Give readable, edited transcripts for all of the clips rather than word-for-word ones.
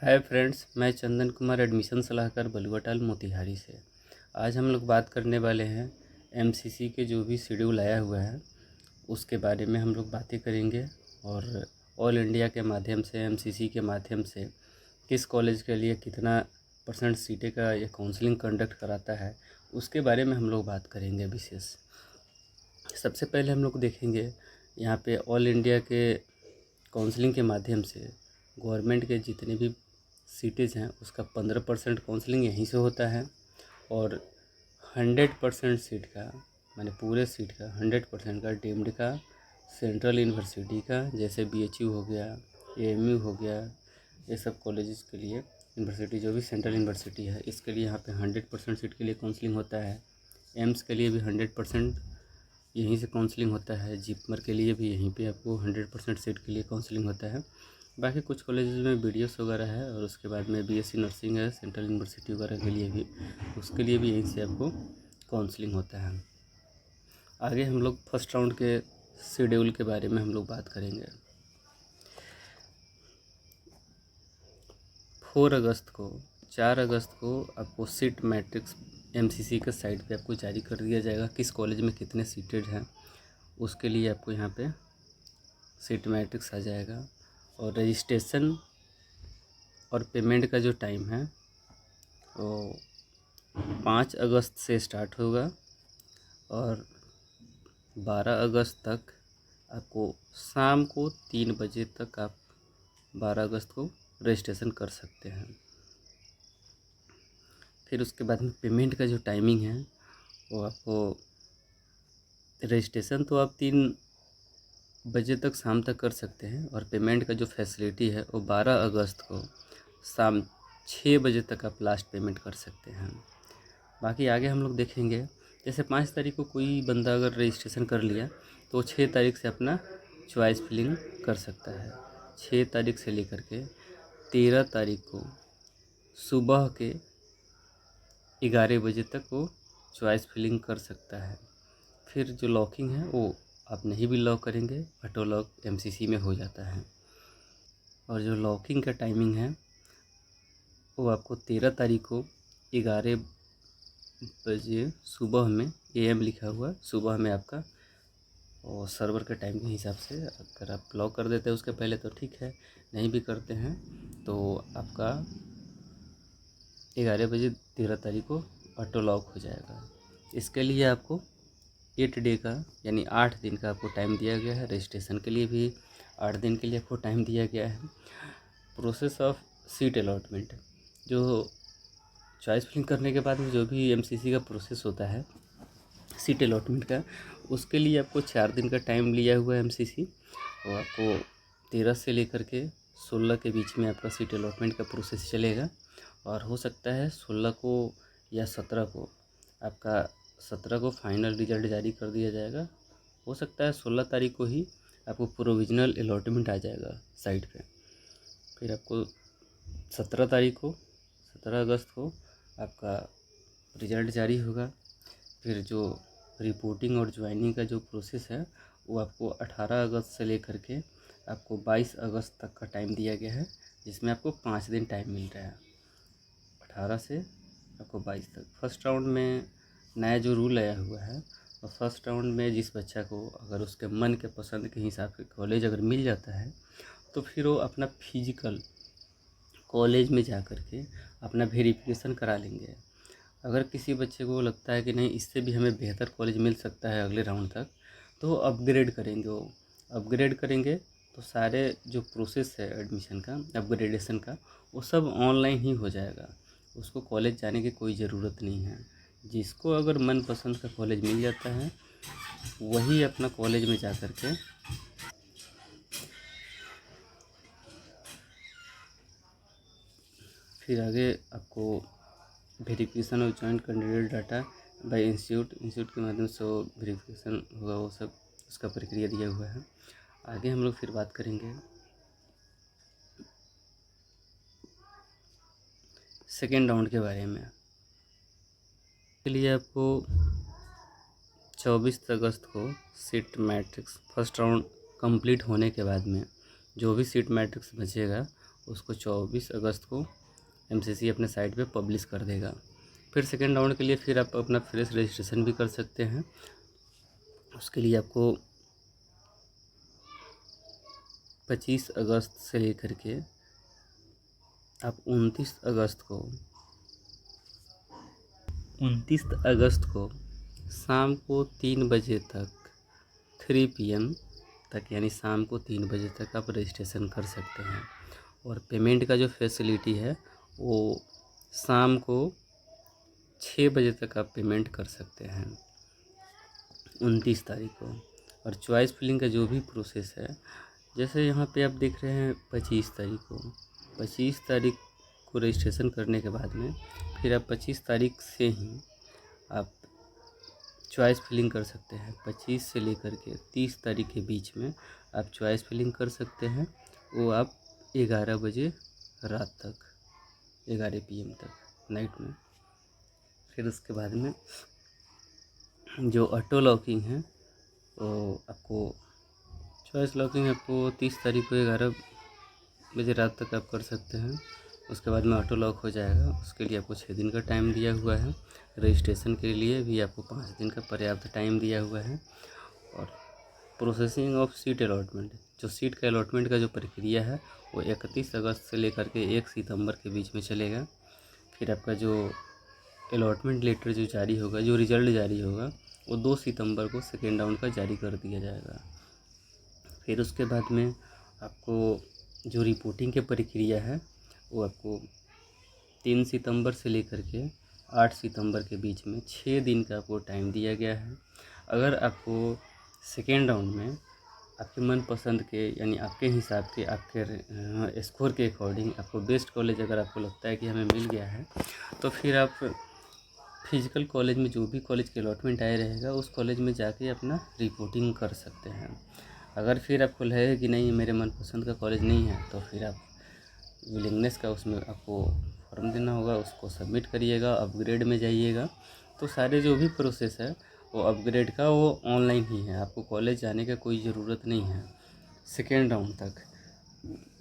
Hi friends, मैं Chandan Kumar admission सलाहकार बलुआटाल मोतिहारी से। आज हम लोग बात करने वाले हैं एमसीसी के जो भी शेड्यूल आया हुआ है उसके बारे में हम लोग बातें करेंगे। और ऑल इंडिया के माध्यम से एमसीसी के माध्यम से किस कॉलेज के लिए कितना % सीटें का ये काउंसलिंग कंडक्ट कराता है उसके बारे में हम लोग बात करेंगे विशेष। सबसे पहले हम लोग देखेंगे यहाँ पे ऑल इंडिया के काउंसलिंग के माध्यम से गवर्नमेंट के जितने भी सीटेज हैं उसका 15% काउंसलिंग यहीं से होता है। और 100% सीट का माने पूरे सीट का 100% का डीम्ड का सेंट्रल यूनिवर्सिटी का, जैसे बीएचयू हो गया, एएमयू हो गया, ये सब कॉलेजेस के लिए यूनिवर्सिटी जो भी सेंट्रल यूनिवर्सिटी है इसके लिए यहाँ पे 100% सीट के लिए काउंसलिंग होता है। एम्स के लिए भी 100% यहीं से काउंसलिंग होता है। जिपमर के लिए भी यहीं पे आपको 100% सीट के लिए काउंसलिंग होता है। बाकी कुछ कॉलेजेस में बीडीएस वगैरह है और उसके बाद में बीएससी नर्सिंग है सेंट्रल यूनिवर्सिटी वगैरह के लिए भी, उसके लिए भी यहीं से आपको काउंसलिंग होता है। आगे हम लोग फर्स्ट राउंड के शेड्यूल के बारे में हम लोग बात करेंगे। 4 अगस्त को आपको सीट मैट्रिक्स एमसीसी के साइट पे आपको जारी कर दिया जाएगा। किस कॉलेज में कितने सीटेड हैं उसके लिए आपको यहाँ पे सीट मैट्रिक्स आ जाएगा। और रजिस्ट्रेशन और पेमेंट का जो टाइम है वो 5 अगस्त से स्टार्ट होगा और 12 अगस्त तक आपको शाम को 3 बजे तक आप 12 अगस्त को रजिस्ट्रेशन कर सकते हैं। फिर उसके बाद में पेमेंट का जो टाइमिंग है वो आपको रजिस्ट्रेशन तो आप 3 बजे तक शाम तक कर सकते हैं और पेमेंट का जो फैसिलिटी है वो 12 अगस्त को शाम 6 बजे तक आप लास्ट पेमेंट कर सकते हैं। बाकी आगे हम लोग देखेंगे, जैसे 5 तारीख को कोई बंदा अगर रजिस्ट्रेशन कर लिया तो 6 तारीख से अपना चॉइस फिलिंग कर सकता है। 6 तारीख से लेकर के 13 तारीख को सुबह के 11 बजे तक वो चॉइस फिलिंग कर सकता है। फिर जो लॉकिंग है वो आप नहीं भी लॉक करेंगे, ऑटो लॉक एमसीसी में हो जाता है। और जो लॉकिंग का टाइमिंग है वो आपको 13 तारीख को 11 बजे सुबह में, एएम लिखा हुआ सुबह में आपका, और सर्वर के टाइम के हिसाब से अगर आप लॉक कर देते हैं उसके पहले तो ठीक है, नहीं भी करते हैं तो आपका 11 बजे 13 तारीख को ऑटो लॉक हो जाएगा। इसके लिए आपको 8 डे का यानी 8 दिन का आपको टाइम दिया गया है। रजिस्ट्रेशन के लिए भी 8 दिन के लिए आपको टाइम दिया गया है। प्रोसेस ऑफ सीट अलॉटमेंट, जो चॉइस फिलिंग करने के बाद में जो भी एमसीसी का प्रोसेस होता है सीट अलॉटमेंट का, उसके लिए आपको 4 दिन का टाइम लिया हुआ है एमसीसी। और आपको 13 से लेकर के 16 के बीच में आपका सीट अलॉटमेंट का प्रोसेस चलेगा। और हो सकता है 16 को या 17 को, आपका 17 को फाइनल रिजल्ट जारी कर दिया जाएगा। हो सकता है 16 तारीख को ही आपको प्रोविजनल अलॉटमेंट आ जाएगा साइट पे। फिर आपको 17 तारीख को, 17 अगस्त को आपका रिजल्ट जारी होगा। फिर जो रिपोर्टिंग और ज्वाइनिंग का जो प्रोसेस है वो आपको 18 अगस्त से लेकर के आपको 22 अगस्त तक का टाइम दिया गया है, जिसमें आपको 5 दिन टाइम मिल रहा है, 18 से आपको 22 तक। फर्स्ट राउंड में नया जो रूल आया हुआ है, तो फर्स्ट राउंड में जिस बच्चा को अगर उसके मन के पसंद के हिसाब से कॉलेज अगर मिल जाता है तो फिर वो अपना फिजिकल कॉलेज में जा कर के अपना वेरिफिकेशन करा लेंगे। अगर किसी बच्चे को लगता है कि नहीं इससे भी हमें बेहतर कॉलेज मिल सकता है अगले राउंड तक, तो अपग्रेड करेंगे। वो अपग्रेड करेंगे तो सारे जो प्रोसेस है एडमिशन का, अपग्रेडेशन का, वो सब ऑनलाइन ही हो जाएगा। उसको कॉलेज जाने की कोई ज़रूरत नहीं है। जिसको अगर मनपसंद का कॉलेज मिल जाता है वही अपना कॉलेज में जा कर के फिर आगे आपको verification of joint candidate data bye institute के माध्यम से वेरिफिकेशन होगा, वो सब उसका प्रक्रिया दिया हुआ है। आगे हम लोग फिर बात करेंगे सेकेंड राउंड के बारे में। के लिए आपको 24 अगस्त को seat matrix first round complete होने के बाद में जो भी सीट मैट्रिक्स बचेगा उसको 24 अगस्त को एमसीसी अपने साइट पे पब्लिश कर देगा। फिर सेकेंड राउंड के लिए फिर आप अपना फ्रेश रजिस्ट्रेशन भी कर सकते हैं। उसके लिए आपको 25 अगस्त से लेकर के आप 29 अगस्त को शाम को 3 बजे तक 3 PM तक, यानी शाम को 3 बजे तक आप रजिस्ट्रेशन कर सकते हैं। और पेमेंट का जो फैसिलिटी है वो शाम को 6 बजे तक आप पेमेंट कर सकते हैं 29 तारीख को। और चॉइस फिलिंग का जो भी प्रोसेस है, जैसे यहाँ पे आप देख रहे हैं 25 तारीख को, 25 तारीख को रजिस्ट्रेशन करने के बाद में फिर आप 25 तारीख से ही आप चॉइस फिलिंग कर सकते हैं। 25 से लेकर के 30 तारीख के बीच में आप चॉइस फिलिंग कर सकते हैं। वो आप 11 बजे रात तक, 11 PM तक नाइट में। फिर उसके बाद में जो ऑटो लॉकिंग है वो आपको, चॉइस लॉकिंग आपको 30 तारीख को 11 बजे रात तक आप कर सकते हैं। उसके बाद में ऑटो लॉक हो जाएगा। उसके लिए आपको 6 दिन का टाइम दिया हुआ है। रजिस्ट्रेशन के लिए भी आपको 5 दिन का पर्याप्त टाइम दिया हुआ है। और प्रोसेसिंग ऑफ सीट अलॉटमेंट, जो सीट का अलॉटमेंट का जो प्रक्रिया है वो 31 अगस्त से लेकर के 1 सितंबर के बीच में चलेगा। फिर आपका जो अलॉटमेंट लेटर जो जारी होगा, जो रिज़ल्ट जारी होगा, वो 2 सितंबर को सेकेंड राउंड का जारी कर दिया जाएगा। फिर उसके बाद में आपको जो रिपोर्टिंग की प्रक्रिया है वो आपको 3 सितंबर से लेकर के 8 सितंबर के बीच में 6 दिन का आपको टाइम दिया गया है। अगर आपको सेकेंड राउंड में आपके मनपसंद के, यानी आपके हिसाब के, आपके स्कोर के अकॉर्डिंग आपको बेस्ट कॉलेज अगर आपको लगता है कि हमें मिल गया है, तो फिर आप फिजिकल कॉलेज में, जो भी कॉलेज के अलॉटमेंट आए रहेगा, उस कॉलेज में जाके अपना रिपोर्टिंग कर सकते हैं। अगर फिर आपको लगे कि नहीं मेरे मनपसंद का कॉलेज नहीं है, तो फिर आप विलिंगनेस का उसमें आपको फॉर्म देना होगा, उसको सबमिट करिएगा, अपग्रेड में जाइएगा। तो सारे जो भी प्रोसेस है वो अपग्रेड का वो ऑनलाइन ही है, आपको कॉलेज जाने का कोई ज़रूरत नहीं है सेकेंड राउंड तक।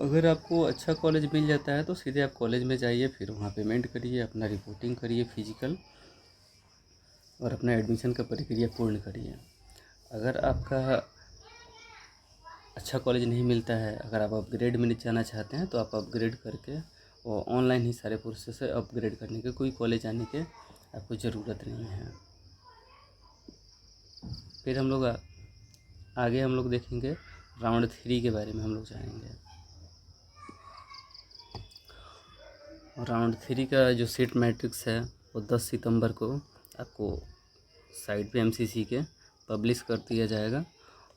अगर आपको अच्छा कॉलेज मिल जाता है तो सीधे आप कॉलेज में जाइए, फिर वहाँ पेमेंट करिए, अपना रिपोर्टिंग करिए फिजिकल, और अपना एडमिशन का प्रक्रिया पूर्ण करिए। अगर आपका अच्छा कॉलेज नहीं मिलता है, अगर आप अपग्रेड में जाना चाहते हैं, तो आप अपग्रेड करके वो ऑनलाइन ही सारे प्रोसेस है, अपग्रेड करने के कोई कॉलेज आने के आपको ज़रूरत नहीं है। फिर हम लोग आगे हम लोग देखेंगे राउंड 3 के बारे में हम लोग जानेंगे। राउंड 3 का जो सीट मैट्रिक्स है वो 10 सितंबर को आपको साइट पे एमसीसी के पब्लिश कर दिया जाएगा।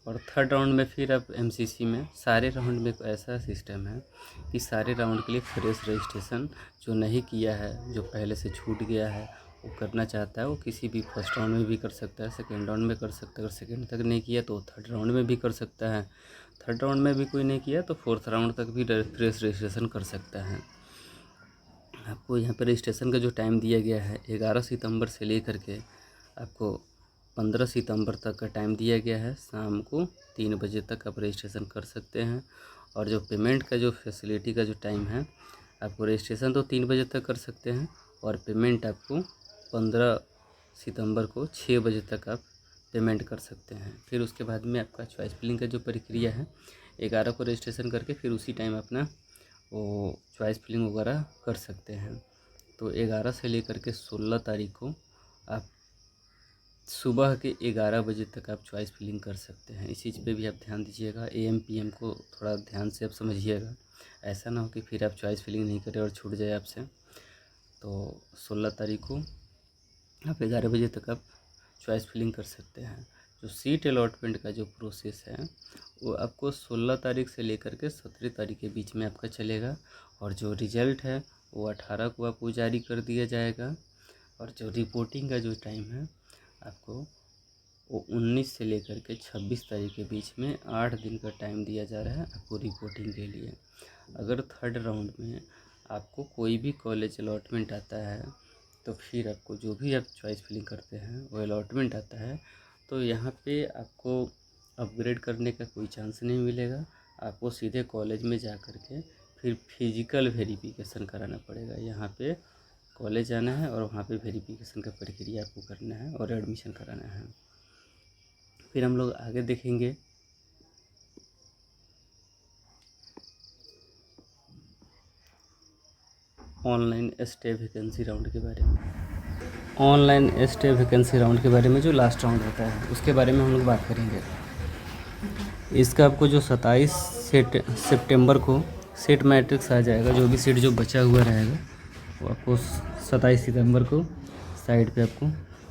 और थर्ड राउंड में फिर आप एमसीसी में सारे राउंड में एक ऐसा सिस्टम है कि सारे राउंड के लिए फ्रेश रजिस्ट्रेशन जो नहीं किया है, जो पहले से छूट गया है, वो करना चाहता है, वो किसी भी फर्स्ट राउंड में भी कर सकता है, सेकेंड राउंड में कर सकता है। अगर सेकेंड तक नहीं किया तो थर्ड राउंड में भी कर सकता है। थर्ड राउंड में भी कोई नहीं किया तो फोर्थ राउंड तक भी फ्रेश रजिस्ट्रेशन कर सकता है। आपको यहाँ पर रजिस्ट्रेशन का जो टाइम दिया गया है 11 सितंबर से लेकर के आपको 15 सितंबर तक का टाइम दिया गया है। शाम को 3 बजे तक आप रजिस्ट्रेशन कर सकते हैं। और जो पेमेंट का जो फैसिलिटी का जो टाइम है, आपको रजिस्ट्रेशन तो 3 बजे तक कर सकते हैं, और पेमेंट आपको 15 सितंबर को 6 बजे तक आप पेमेंट कर सकते हैं। फिर उसके बाद में आपका चॉइस फिलिंग का जो प्रक्रिया है, 11 को रजिस्ट्रेशन करके फिर उसी टाइम अपना वो चॉइस फिलिंग वगैरह कर सकते हैं। तो 11 से लेकर के 16 तारीख को आप सुबह के 11 बजे तक आप चॉइस फिलिंग कर सकते हैं। इस चीज़ पे भी आप ध्यान दीजिएगा, AM PM को थोड़ा ध्यान से आप समझिएगा। ऐसा ना हो कि फिर आप चॉइस फिलिंग नहीं करें और छूट जाए आपसे। तो 16 तारीख को आप 11 बजे तक आप चॉइस फिलिंग कर सकते हैं। जो सीट अलॉटमेंट का जो प्रोसेस है वो आपको 16 तारीख से लेकर के 17 तारीख के बीच में आपका चलेगा। और जो रिज़ल्ट है वो 18 को आपको जारी कर दिया जाएगा। और जो रिपोर्टिंग का जो टाइम है आपको वो 19 से लेकर के 26 तारीख के बीच में 8 दिन का टाइम दिया जा रहा है आपको रिपोर्टिंग के लिए। अगर थर्ड राउंड में आपको कोई भी कॉलेज अलॉटमेंट आता है, तो फिर आपको जो भी आप चॉइस फिलिंग करते हैं वो अलॉटमेंट आता है, तो यहाँ पे आपको अपग्रेड करने का कोई चांस नहीं मिलेगा। आपको सीधे कॉलेज में जा कर के फिर फिजिकल वेरिफिकेशन कराना पड़ेगा। यहाँ पे कॉलेज आना है और वहाँ पे वेरिफिकेशन का प्रक्रिया आपको करना है और एडमिशन कराना है। फिर हम लोग आगे देखेंगे ऑनलाइन स्टे वैकेंसी राउंड के बारे में। ऑनलाइन स्टे वैकेंसी राउंड के बारे में जो लास्ट राउंड होता है उसके बारे में हम लोग बात करेंगे। इसका आपको जो 27 सितंबर को सीट मैट्रिक्स आ जाएगा, जो भी सीट जो बचा हुआ रहेगा वो आपको 27 सितंबर को साइट पे आपको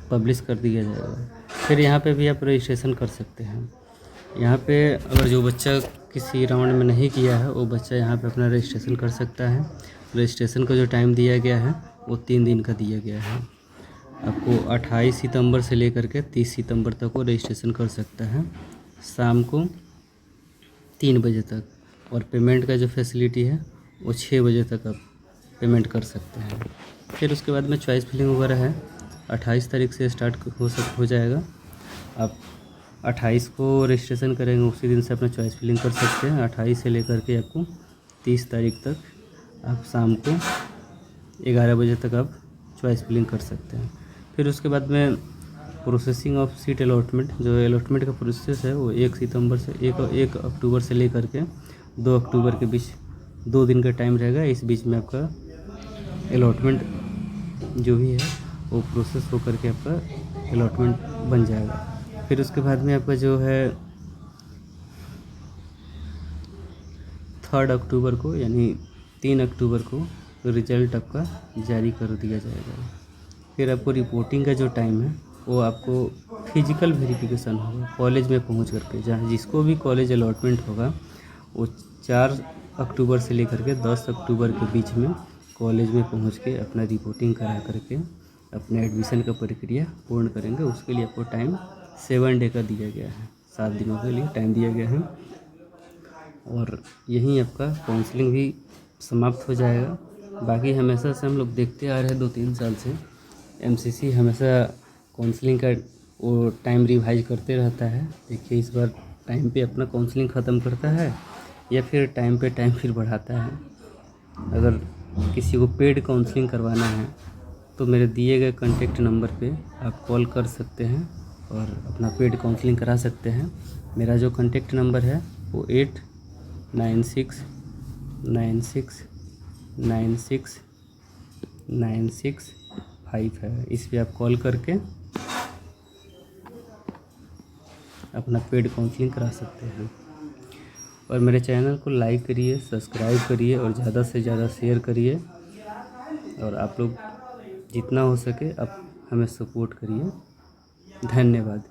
पब्लिश कर दिया जाएगा। फिर यहाँ पे भी आप रजिस्ट्रेशन कर सकते हैं। यहाँ पे अगर जो बच्चा किसी राउंड में नहीं किया है वो बच्चा यहाँ पे अपना रजिस्ट्रेशन कर सकता है। रजिस्ट्रेशन का जो टाइम दिया गया है वो 3 दिन का दिया गया है। आपको 28 सितंबर से लेकर के 30 सितंबर तक वो रजिस्ट्रेशन कर सकता है, शाम को 3 बजे तक। और पेमेंट का जो फैसिलिटी है वो 6 बजे तक आप पेमेंट कर सकते हैं। फिर उसके बाद में चॉइस फिलिंग वगैरह है, 28 तारीख से स्टार्ट हो जाएगा। आप 28 को रजिस्ट्रेशन करेंगे, उसी दिन से अपना चॉइस फिलिंग कर सकते हैं। 28 से लेकर के आपको 30 तारीख तक आप शाम को 11 बजे तक आप चॉइस फिलिंग कर सकते हैं। फिर उसके बाद में प्रोसेसिंग ऑफ सीट अलॉटमेंट, जो अलॉटमेंट का प्रोसेस है वो 1 अक्टूबर से लेकर के 2 अक्टूबर के बीच 2 दिन का टाइम रहेगा। इस बीच में आपका अलॉटमेंट जो भी है वो प्रोसेस हो करके आपका अलॉटमेंट बन जाएगा। फिर उसके बाद में आपका जो है 3 अक्टूबर को यानी 3 अक्टूबर को रिज़ल्ट आपका जारी कर दिया जाएगा। फिर आपको रिपोर्टिंग का जो टाइम है वो आपको फिजिकल वेरिफिकेशन होगा कॉलेज में पहुंच करके। जहाँ जिसको भी कॉलेज अलॉटमेंट होगा वो 4 अक्टूबर से लेकर के 10 अक्टूबर के बीच में कॉलेज में पहुंच के अपना रिपोर्टिंग करा करके अपने एडमिशन का प्रक्रिया पूर्ण करेंगे। उसके लिए आपको टाइम 7 डे का दिया गया है, 7 दिनों के लिए टाइम दिया गया है। और यहीं आपका काउंसलिंग भी समाप्त हो जाएगा। बाकी हमेशा से हम लोग देखते आ रहे हैं 2-3 साल से एमसीसी हमेशा काउंसलिंग का वो टाइम रिवाइज करते रहता है। देखिए इस बार टाइम पे अपना काउंसलिंग ख़त्म करता है या फिर टाइम पे टाइम फिर बढ़ाता है। अगर किसी को पेड काउंसलिंग करवाना है तो मेरे दिए गए कॉन्टैक्ट नंबर पे आप कॉल कर सकते हैं और अपना पेड काउंसलिंग करा सकते हैं। मेरा जो कॉन्टैक्ट नंबर है वो 8969696965 है। इस पे आप कॉल करके अपना पेड काउंसलिंग करा सकते हैं। और मेरे चैनल को लाइक करिए, सब्सक्राइब करिए और ज़्यादा से ज़्यादा शेयर करिए। और आप लोग जितना हो सके आप हमें सपोर्ट करिए। धन्यवाद।